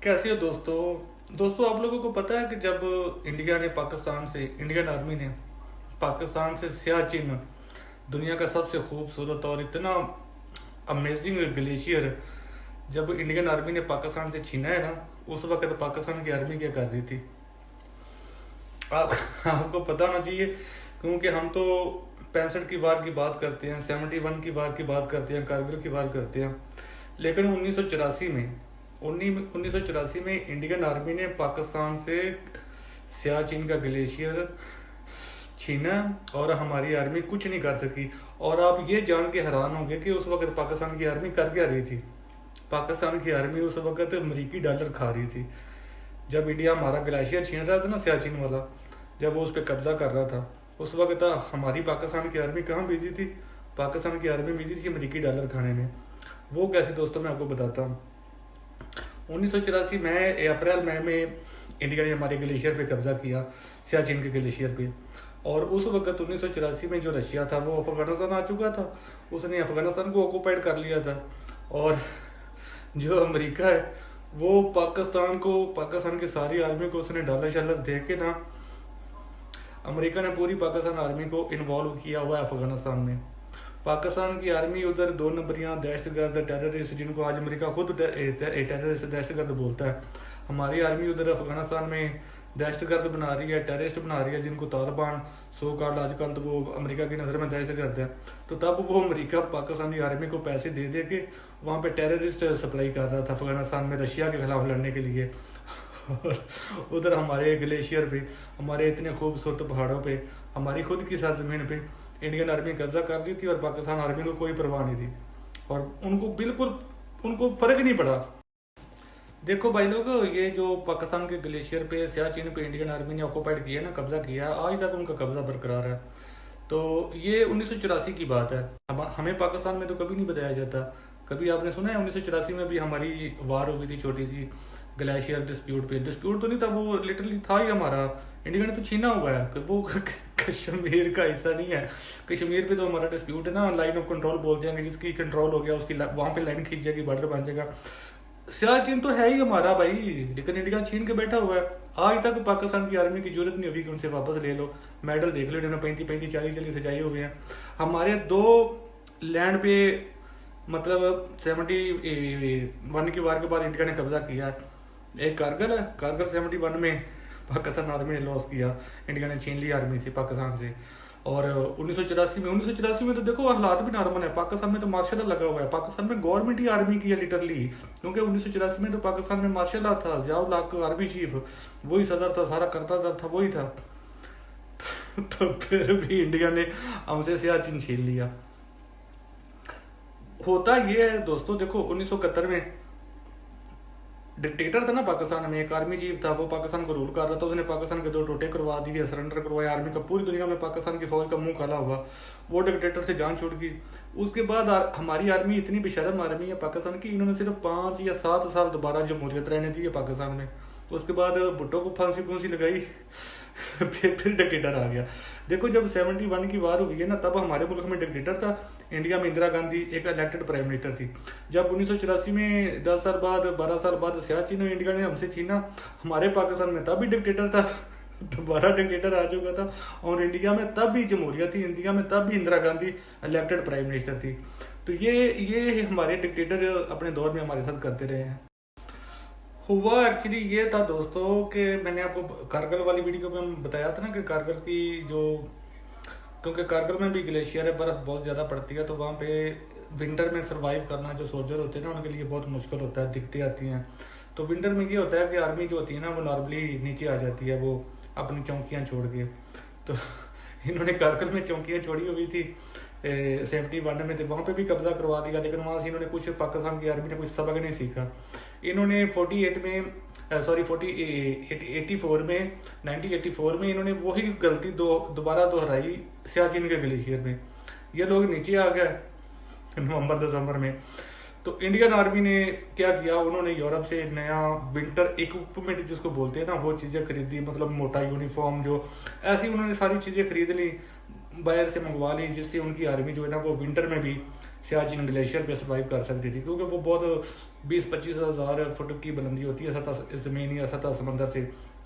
कैसे हो दोस्तों। दोस्तों, आप लोगों को पता है कि जब इंडिया ने पाकिस्तान से इंडियन आर्मी ने पाकिस्तान से सियाचिन, दुनिया का सबसे खूबसूरत और इतना अमेजिंग ग्लेशियर, जब इंडियन आर्मी ने पाकिस्तान से छीना है ना, उस वक्त पाकिस्तान की आर्मी क्या कर रही थी। आप आपको पता होना चाहिए, क्योंकि हम तो 65 की वार की बात करते हैं, 71 की वार की बात करते हैं, कारगिल की बात करते हैं। लेकिन 1984 में इंडियन आर्मी ने पाकिस्तान से सियाचिन का ग्लेशियर छीना और हमारी आर्मी कुछ नहीं कर सकी। और आप ये जान के हैरान होंगे कि उस वक्त पाकिस्तान की आर्मी कर क्या रही थी। पाकिस्तान की आर्मी उस वक्त अमरीकी डॉलर खा रही थी। जब इंडिया हमारा ग्लेशियर छीन रहा था ना, सियाचिन वाला, जब वो उस पर कब्जा कर रहा था, उस वक्त हमारी पाकिस्तान की आर्मी कहाँ बिजी थी। पाकिस्तान की आर्मी बिजी थी अमरीकी डॉलर खाने में। वो कैसे दोस्तों, मैं आपको बताता हूँ। 1984 में अप्रैल मई में इंडिया ने हमारे ग्लेशियर पे कब्जा किया, सियाचिन के ग्लेशियर पे। और उस वक्त 1984 में जो रशिया था वो अफगानिस्तान आ चुका था, उसने अफगानिस्तान को ऑक्यूपाइड कर लिया था। और जो अमेरिका है वो पाकिस्तान की सारी आर्मी को उसने डॉलर शॉलर दे के ना, अमेरिका ने पूरी पाकिस्तान आर्मी को इन्वॉल्व किया हुआ है अफगानिस्तान में। पाकिस्तान की आर्मी उधर दो नंबरियां दहशतगर्द टेररिस्ट, जिनको आज अमेरिका खुद टेररिस्ट दहशतगर्द बोलता है, हमारी आर्मी उधर अफगानिस्तान में दहशतगर्द बना रही है, टेररिस्ट बना रही है, जिनको तालिबान सो कॉल्ड आजकल तो वो अमेरिका की नज़र में दहशतगर्द है। तो तब वो अमेरिका पाकिस्तानी आर्मी को पैसे दे दे के वहाँ पे टेररिस्ट सप्लाई कर रहा था अफगानिस्तान में रशिया के खिलाफ लड़ने के लिए। और उधर हमारे ग्लेशियर पे, हमारे इतने खूबसूरत पहाड़ों पे, हमारी खुद की सरजमीन पे इंडियन आर्मी कब्जा कर ली थी और पाकिस्तान आर्मी को कोई परवाह नहीं थी। और उनको फर्क नहीं पड़ा। देखो भाई लोग, ये जो पाकिस्तान के ग्लेशियर पे, सियाचिन पे इंडियन आर्मी ने ऑक्यूपाइड किया ना, कब्जा किया, आज तक उनका कब्जा बरकरार है। तो ये 1984 की बात है। अब हमें पाकिस्तान में तो कभी नहीं बताया जाता। कभी आपने सुना है 1984 में भी हमारी वार हो गई थी छोटी सी ग्लेशियर डिस्प्यूट पे। डिस्प्यूट तो नहीं था, वो लिटरली था ही हमारा। इंडिया ने तो छीना हुआ है कि वो कश्मीर का हिस्सा नहीं है। कश्मीर पे तो हमारा डिस्प्यूट है ना, लाइन ऑफ कंट्रोल बोलते हैं कि जिसकी कंट्रोल हो गया उसकी वहां पे लाइन खींच जाएगी, बॉर्डर बन जाएगा। सियाचिन तो है ही हमारा भाई, लेकिन इंडिया छीन के बैठा हुआ है। आज तक पाकिस्तान की आर्मी की जरूरत नहीं होगी कि उनसे वापस ले लो। मेडल देख लो, इन्होंने 35 40 सजाए हुए हैं। हमारे दो लैंड पे, मतलब 71 की वार के बाद इंडिया ने कब्जा किया है। एक कारगिल है, कारगिल 71 में पाकिस्तान आर्मी ने लॉस किया, इंडिया ने छीन ली आर्मी से पाकिस्तान से। और 1984 में तो देखो हालात भी नॉर्मल है। पाकिस्तान में तो मार्शल लॉ लगा हुआ है, पाकिस्तान में गवर्नमेंट ही आर्मी की है लिटरली। क्योंकि 1984 में तो पाकिस्तान में मार्शल लॉ था, जियाउल हक आर्मी चीफ वही सदर था, सारा करता था वही था। तो फिर भी इंडिया ने हमसे सियाचिन छीन लिया। होता ये है दोस्तों, देखो 1971 में डिक्टेटर था ना पाकिस्तान में, एक आर्मी चीफ था, वो पाकिस्तान को रूल कर रहा था। उसने पाकिस्तान के 2 टोटे करवा दिए, सरेंडर करवाया आर्मी का। पूरी दुनिया में पाकिस्तान की फौज का मुंह काला हुआ। वो डिक्टेटर से जान छूट गई। उसके बाद हमारी आर्मी इतनी बेशर्म आर्मी है पाकिस्तान की, इन्होंने सिर्फ 5 या 7 साल दोबारा जमहूरियत रहने दी है पाकिस्तान में। उसके बाद भुट्टो को फांसी लगाई। फिर डिक्टेटर आ गया। देखो जब 71 की वार हुई है ना, तब हमारे मुल्क में डिक्टेटर था। इंडिया में इंदिरा गांधी एक इलेक्टेड प्राइम मिनिस्टर थी। जब 1984 में 10 साल बाद 12 साल बाद सियाचिन इंडिया ने हमसे छीना, हमारे पाकिस्तान में तब भी डिक्टेटर था। दोबारा डिक्टेटर आ चुका था। और इंडिया में तब भी जमहूरियत थी, इंडिया में तब भी Indira Gandhi elected prime minister थी। तो ये हमारे डिक्टेटर अपने दौर में हमारे साथ करते रहे हैं। हुआ एक्चुअली ये था दोस्तों कि मैंने आपको कारगिल वाली वीडियो में बताया था ना कि कारगिल की जो, क्योंकि कारगिल में भी ग्लेशियर है, बर्फ बहुत ज़्यादा पड़ती है, तो वहाँ पे विंटर में सर्वाइव करना जो सोल्जर होते हैं ना, उनके लिए बहुत मुश्किल होता है, दिक्कतें आती हैं। तो विंटर में ये होता है कि आर्मी जो होती है ना, वो नॉर्मली नीचे आ जाती है, वो अपनी चौकियाँ छोड़ के। तो इन्होंने कारगिल में चौकियाँ छोड़ी हुई थी 71 में, तो वहाँ पे भी कब्जा करवा दिया। लेकिन वहाँ से इन्होंने कुछ, पाकिस्तान की आर्मी ने कुछ सबक नहीं सीखा। इन्होंने 1984 में इन्होंने वही गलती दोबारा दोहराई सियाचिन के ग्लेशियर में। ये लोग नीचे आ गए नवंबर दिसंबर में। तो इंडियन आर्मी ने क्या किया, उन्होंने यूरोप से नया विंटर इक्विपमेंट जिसको बोलते हैं ना, वो चीज़ें खरीदी। मतलब मोटा यूनिफॉर्म जो, ऐसी उन्होंने सारी चीज़ें खरीद ली, बाहर से मंगवा ली, जिससे उनकी आर्मी जो है ना वो विंटर में भी सियाचिन ग्लेशियर पे सर्वाइव कर सकती थी, क्योंकि वो बहुत 20-25 हज़ार फुट की बुलंदी होती है सतह ज़मीन या सतह समंदर से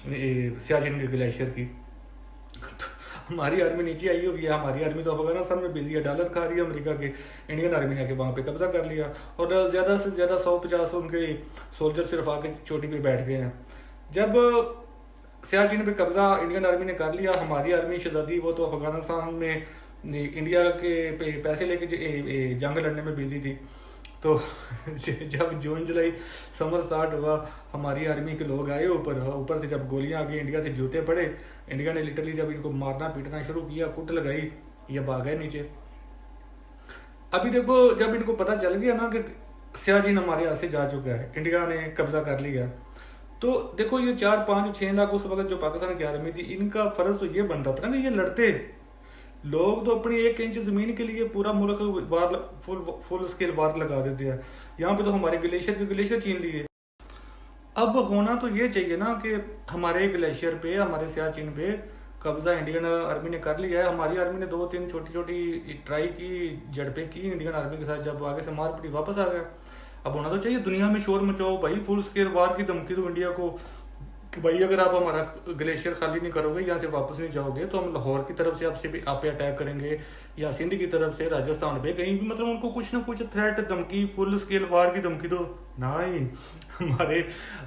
सियाचिन के ग्लेशियर की। तो हमारी आर्मी नीचे आई हुई है, हमारी आर्मी तो अफगानिस्तान में बिजी है, डॉलर खा रही है अमेरिका के। इंडियन आर्मी ने आके वहाँ पे कब्जा कर लिया और ज़्यादा से ज़्यादा 150 उनके सोल्जर सिर्फ आके चोटी पे बैठ गए हैं। जब सियाचिन पे कब्जा इंडियन आर्मी ने कर लिया, हमारी आर्मी शहजादी वो तो अफगानिस्तान में इंडिया के पैसे लेके जंग लड़ने में बिजी थी। तो जब जून जुलाई समर स्टार्ट हुआ, हमारी आर्मी के लोग आए ऊपर से जब गोलियां आ गई, इंडिया से जूते पड़े, इंडिया ने लिटरली जब इनको मारना पीटना शुरू किया, कुट लगाई, ये भाग गए नीचे। अभी देखो जब इनको पता चल गया ना कि सियाचिन हमारे हाथ से जा चुका है, इंडिया ने कब्जा कर लिया, तो देखो ये 4-5-6 लाख उस वक्त जो पाकिस्तान की आर्मी थी, इनका फर्ज तो ये बनता था ना कि ये लड़ते। लोग तो अपनी 1 इंच जमीन के लिए पूरा मुल्क वार फुल स्केल वार लगा देते हैं। यहाँ पे तो हमारे ग्लेशियर के ग्लेशियर छीन लिए। अब होना तो ये चाहिए ना कि हमारे ग्लेशियर पे, हमारे सियाचिन पे कब्जा इंडियन आर्मी ने कर लिया है। हमारी आर्मी ने 2-3 छोटी छोटी ट्राई की, झड़पें की इंडियन आर्मी के साथ, जब आगे से मार पड़ी वापस आ गया। अब होना तो चाहिए दुनिया में शोर मचाओ भाई, फुल स्केल वार की धमकी दो इंडिया को कि भाई अगर आप हमारा ग्लेशियर खाली नहीं करोगे, यहाँ से वापस नहीं जाओगे, तो हम लाहौर की तरफ से आपसे आप पे अटैक करेंगे, या सिंध की तरफ से, राजस्थान पे, कहीं भी, मतलब उनको कुछ ना कुछ थ्रेट धमकी, फुल स्केल वार की धमकी दो। नहीं,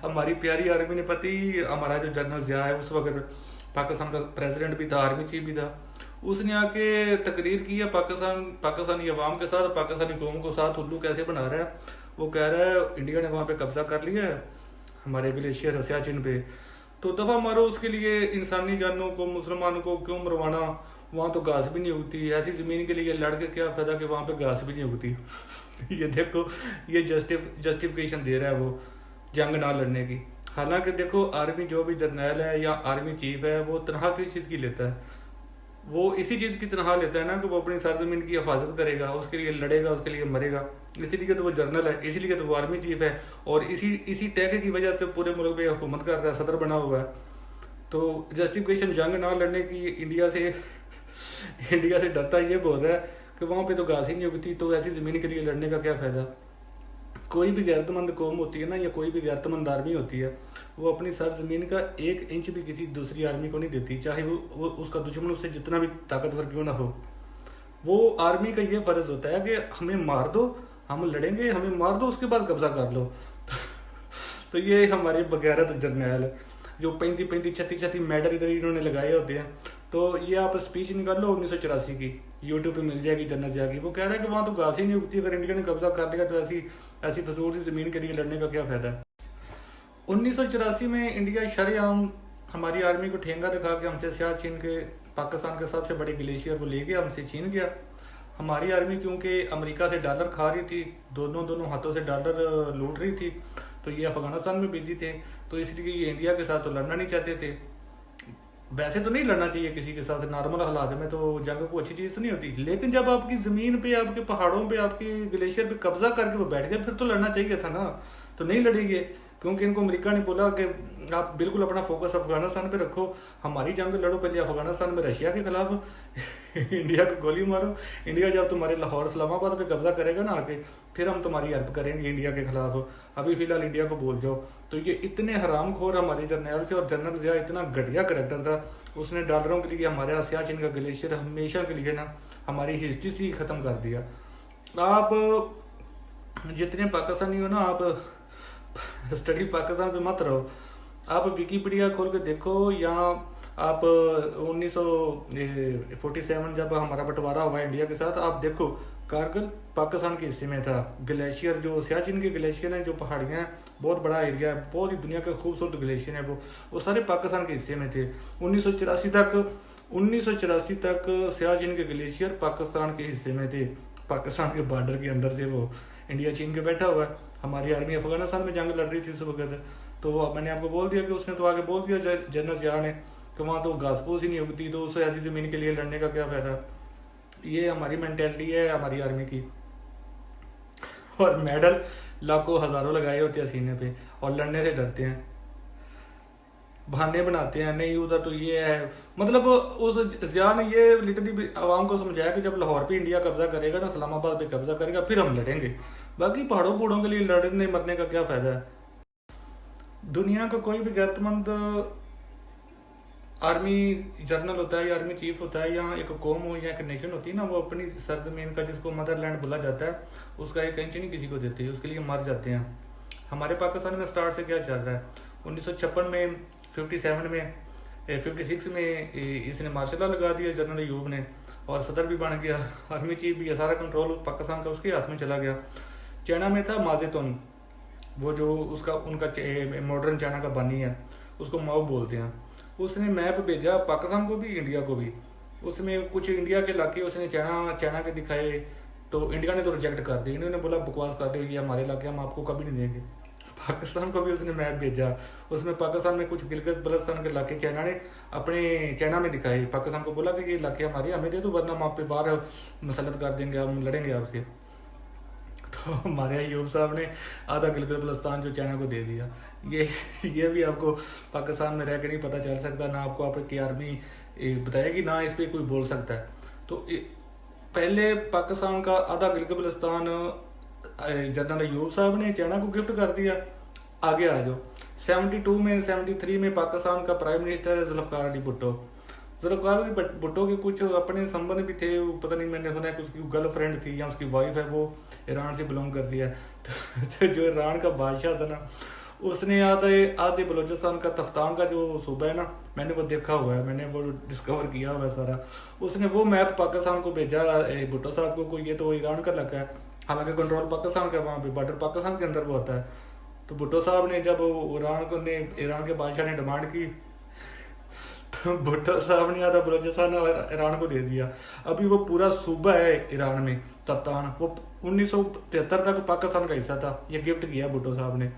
हमारी प्यारी आर्मी ने पति, हमारा जो जनरल जिया है उस वक्त पाकिस्तान का प्रेसिडेंट भी था, आर्मी चीफ भी था, उसने आके तकरीर की है पाकिस्तानी अवाम के साथ, पाकिस्तानी कौम को साथ उल्लू कैसे बना रहा है। वो कह रहा है इंडिया ने वहाँ पे कब्जा कर लिया है हमारे ग्लेशियर सियाचिन पे, तो दफा मारो, उसके लिए इंसानी जानों को, मुसलमानों को क्यों मरवाना, वहाँ तो घास भी नहीं उगती, ऐसी जमीन के लिए लड़ के क्या फायदा कि वहाँ पे घास भी नहीं उगती। ये देखो, ये जस्टिफिकेशन दे रहा है वो जंग ना लड़ने की। हालांकि देखो आर्मी जो भी जर्नैल है या आर्मी चीफ है, वो तनख्वाह किस चीज़ की लेता है, वो इसी चीज़ की तनख्वाह लेता है ना कि वो अपनी सरजमीन की हिफाजत करेगा, उसके लिए लड़ेगा, उसके लिए मरेगा। इसीलिए तो वो जर्नल है, इसीलिए तो वो आर्मी चीफ है, और इसी टैग की वजह से पूरे मुल्क पे हुकूमत कर रहा है, सदर बना हुआ है। तो जस्टिफिकेशन जंग ना लड़ने की इंडिया से डरता ये बोल रहा है कि वहाँ पे तो घास ही नहीं उगती, तो ऐसी ज़मीन के लिए लड़ने का क्या फ़ायदा। कोई भी गैरतमंद कौम होती है ना, या कोई भी गैरतमंद आर्मी होती है, वो अपनी सरजमीन का 1 इंच भी किसी दूसरी आर्मी को नहीं देती, चाहे वो उसका दुश्मन उससे जितना भी ताकतवर क्यों ना हो। वो आर्मी का ये फर्ज होता है कि हमें मार दो, हम लड़ेंगे, हमें मार दो, उसके बाद कब्जा कर लो। तो ये हमारे बगैरत जर्नैल जो 35-36 मेडल इधर इन्होंने लगाए होते हैं, तो ये आप स्पीच निकाल लो 1984 की, यूट्यूब पे मिल जाएगी जनरल जिया की। वो कह रहा है कि वहाँ तो घास ही नहीं उगती, अगर इंडिया ने कब्जा कर लिया तो ऐसी फजूल सी जमीन के लिए लड़ने का क्या फायदा है। 1984 में इंडिया शरेआम हमारी आर्मी को ठेंगा दिखा के हमसे सियाचिन के, पाकिस्तान के सबसे बड़े ग्लेशियर को ले गया, हमसे छीन गया। हमारी आर्मी क्योंकि अमेरिका से डॉलर खा रही थी, दोनों हाथों से डॉलर लूट रही थी, तो ये अफगानिस्तान में बिजी थे, तो इसलिए ये इंडिया के साथ तो लड़ना नहीं चाहते थे। वैसे तो नहीं लड़ना चाहिए किसी के साथ, नॉर्मल हालात में तो जंग को अच्छी चीज़ तो नहीं होती, लेकिन जब आपकी ज़मीन पे, आपके पहाड़ों पे, आपकी ग्लेशियर पे कब्जा करके वो बैठ गए, फिर तो लड़ना चाहिए था ना। तो नहीं लड़ेंगे, क्योंकि इनको अमेरिका ने बोला कि आप बिल्कुल अपना फोकस अफगानिस्तान पे रखो, हमारी जंग लड़ो पहले अफगानिस्तान में रशिया के खिलाफ, इंडिया को गोली मारो। इंडिया जब तुम्हारे लाहौर इस्लामाबाद पे कब्जा करेगा ना आके, फिर हम तुम्हारी हेल्प करेंगे इंडिया के खिलाफ, अभी फिलहाल इंडिया को बोल जाओ। तो ये इतने हरामखोर हमारे जर्नैल थे, और जनरल जिया इतना घटिया करेक्टर था, उसने डॉलरों के लिए हमारे सियाचिन का ग्लेशियर हमेशा के लिए ना हमारी हिस्ट्री से ही ख़त्म कर दिया। आप जितने पाकिस्तानी हो ना, आप स्टडी पाकिस्तान पे मत रहो, आप विकीपीडिया खोल के देखो, या आप 1947 जब हमारा बंटवारा हुआ इंडिया के साथ, आप देखो कारगिल पाकिस्तान के हिस्से में था। ग्लेशियर जो सियाचिन के ग्लेशियर हैं, जो पहाड़ियाँ हैं, बहुत बड़ा एरिया है, बहुत ही दुनिया के खूबसूरत ग्लेशियर है, वो सारे पाकिस्तान के हिस्से में थे। 1984 तक सियाचिन के ग्लेशियर पाकिस्तान के हिस्से में थे, पाकिस्तान के बॉर्डर के अंदर थे। वो इंडिया चीन के बैठा हुआ है, हमारी आर्मी अफगानिस्तान में जंग लड़ रही थी उस वक्त। तो मैंने आपको बोल दिया कि उसने तो आगे बोल दिया जनरल जिया ने कि वहाँ तो घास फूस ही नहीं उगती, तो उससे ऐसी ज़मीन के लिए लड़ने का क्या फ़ायदा। ये हमारी मेंटेलिटी है हमारी आर्मी की। और मेडल लाखों हज़ारों लगाए होते हैं सीने पे, और लड़ने से डरते हैं। बहाने बनाते हैं, नहीं उधर तो ये है। मतलब उस जिया ने ये लिटरली आवाम को समझाया कि जब लाहौर पे इंडिया कब्जा करेगा ना, इस्लामाबाद पे कब्जा करेगा, फिर हम लड़ेंगे, बाकी पहाड़ों पहाड़ों के लिए लड़ने मरने का क्या फायदा है। दुनिया का कोई भी गैरतमंद आर्मी जनरल होता है या आर्मी चीफ होता है, या एक कौम हो या एक नेशन होती है ना, वो अपनी सरजमीन का, जिसको मदरलैंड बोला जाता है, उसका एक इंच नहीं किसी को देते, उसके लिए मर जाते हैं। हमारे पाकिस्तान में स्टार्ट से क्या चल रहा है, 1956 में, 57 में, 56 में इसने मार्शल लॉ लगा दिया जनरल अयूब ने, और सदर भी बन गया, आर्मी चीफ भी, सारा कंट्रोल पाकिस्तान का उसके हाथ में चला गया। चाइना में था माजेतुन, वो जो उसका उनका मॉडर्न चाइना का बानी है, उसको माओ बोलते हैं। उसने मैप भेजा पाकिस्तान को भी, इंडिया को भी। उसमें कुछ इंडिया के इलाके उसने चाइना चाइना के दिखाए, तो इंडिया ने तो रिजेक्ट कर दिया, इन्होंने बोला बकवास करते हो, ये हमारे इलाके, हम आपको कभी नहीं देंगे। पाकिस्तान को भी उसने मैप भेजा, उसमें पाकिस्तान में कुछ गिलगित बल्तिस्तान के इलाके चाइना ने अपने चाइना में दिखाए, पाकिस्तान को बोला कि ये इलाके हमारे, हमें दे दो वरना हम आप पे बाहर मसलत कर देंगे, हम लड़ेंगे आपसे। तो हमारे अयूब साहब ने आधा गिलगित बल्तिस्तान जो चाइना को दे दिया। ये भी आपको पाकिस्तान में रह के नहीं पता चल सकता, ना आपको आपकी आर्मी बताएगी, ना इस पर कोई बोल सकता है। तो पहले पाकिस्तान का आधा गिलगित बल्तिस्तान जनरल अयूब साहब ने चाइना को गिफ्ट कर दिया। आगे आ जाओ, 72 में, 73 में पाकिस्तान का प्राइम मिनिस्टर है जुल्फकार अली भुट्टो। जुल्फकार अली भुट्टो के कुछ अपने संबंध भी थे, पता नहीं, मैंने सुना है कि उसकी गर्लफ्रेंड थी या उसकी वाइफ है वो ईरान से बिलोंग करती है। तो जो ईरान का बादशाह था ना, उसने आधे बलोचिस्तान का तफ्तान का जो सूबा है ना, मैंने वो देखा हुआ है, मैंने वो डिस्कवर किया हुआ है सारा। उसने वो मैप पाकिस्तान को भेजा भुट्टो साहब को, ये तो ईरान का इलाका है, हालांकि कंट्रोल पाकिस्तान का, वहाँ पे बॉर्डर पाकिस्तान के अंदर वो होता है। तो भुट्टो साहब ने जब ईरान के बादशाह ने डिमांड की, तो भुट्टो साहब ने आधा बलोचिस्तान ईरान को दे दिया। अभी वो पूरा सूबा है ईरान में, तफ्तान, वो 1973 तक पाकिस्तान का हिस्सा था, ये गिफ्ट किया भुट्टो साहब ने।